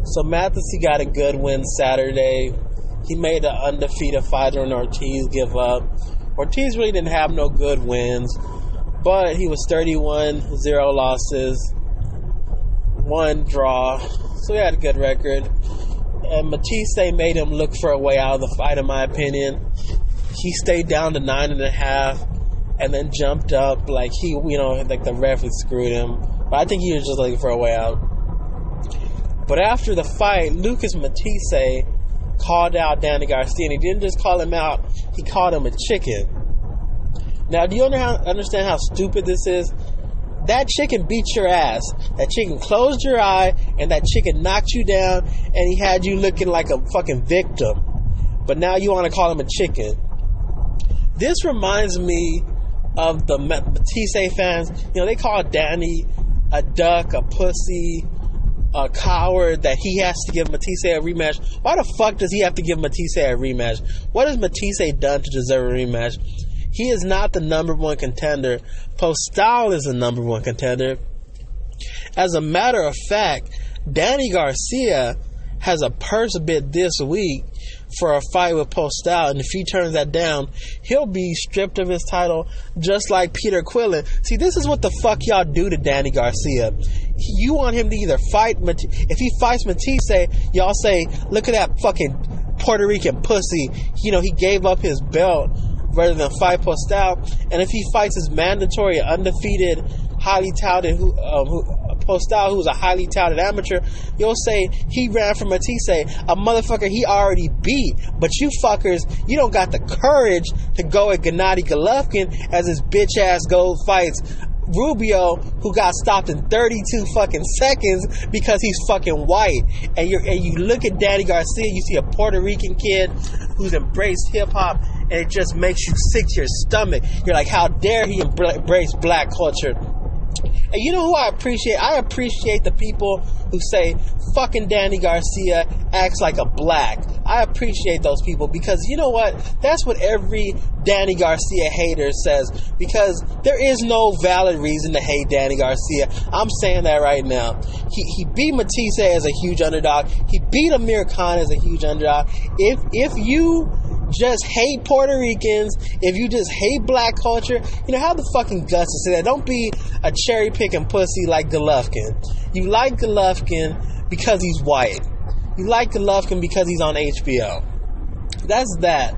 So Matthysse got a good win Saturday. He made an undefeated fighter and Ortiz give up. Ortiz really didn't have no good wins, but he was 31, 0 losses, 1 draw. So he had a good record. And Matthysse made him look for a way out of the fight, in my opinion. He stayed down to 9.5 and then jumped up like like the ref had screwed him. But I think he was just looking for a way out. But after the fight, Lucas Matthysse called out Danny Garcia, and he didn't just call him out, he called him a chicken. Now, do you understand how stupid this is? That chicken beat your ass. That chicken closed your eye, and that chicken knocked you down, and he had you looking like a fucking victim. But now you want to call him a chicken. This reminds me of the Matthysse fans. They call Danny a duck, a pussy, a coward, that he has to give Matthysse a rematch. Why the fuck does he have to give Matthysse a rematch? What has Matthysse done to deserve a rematch? He is not the number one contender. Postal is the number one contender. As a matter of fact, Danny Garcia has a purse bid this week for a fight with Postal, and if he turns that down, he'll be stripped of his title just like Peter Quillin. See, this is what the fuck y'all do to Danny Garcia. You want him to either fight, if he fights Matthysse, y'all say, look at that fucking Puerto Rican pussy, he gave up his belt rather than fight Postal. And if he fights his mandatory undefeated, highly touted Postal, who's a highly touted amateur, you'll say he ran from Matthysse, a motherfucker he already beat. But you fuckers, you don't got the courage to go at Gennady Golovkin as his bitch ass fights Rubio, who got stopped in 32 fucking seconds because he's fucking white. And you look at Danny Garcia, you see a Puerto Rican kid who's embraced hip-hop, and it just makes you sick to your stomach. You're like, how dare he embrace black culture? And you know who I appreciate? I appreciate the people who say, fucking Danny Garcia acts like a black. I appreciate those people, because you know what? That's what every Danny Garcia hater says, because there is no valid reason to hate Danny Garcia. I'm saying that right now. He beat Matthysse as a huge underdog. He beat Amir Khan as a huge underdog. If you just hate Puerto Ricans, if you just hate black culture, how the fucking guts to say that? Don't be a cherry picking pussy like Golovkin. You like Golovkin because he's white. You like Golovkin because he's on HBO. That's that.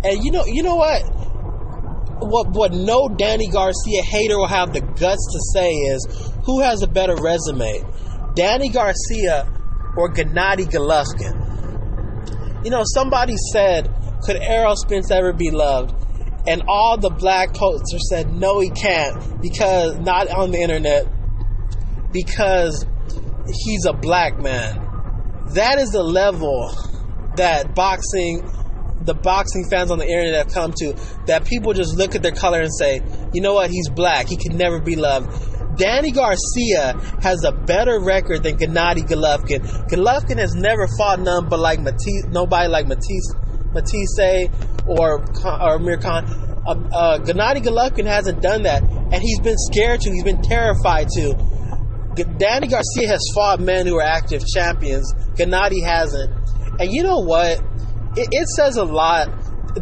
And you know what? What no Danny Garcia hater will have the guts to say is, who has a better resume, Danny Garcia or Gennady Golovkin? Somebody said, could Errol Spence ever be loved? And all the black posters said, no, he can't, because not on the internet, because he's a black man. That is the level that the boxing fans on the internet have come to, that people just look at their color and say, you know what, he's black, he can never be loved. Danny Garcia has a better record than Gennady Golovkin. Golovkin has never fought nobody like Matthysse or Amir Khan. Gennady Golovkin hasn't done that, and he's been scared to. He's been terrified to. Danny Garcia has fought men who are active champions. Gennady hasn't. And you know what? It says a lot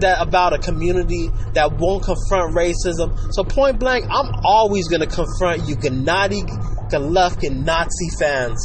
about a community that won't confront racism. So point blank, I'm always going to confront you Gennady Golovkin Nazi fans.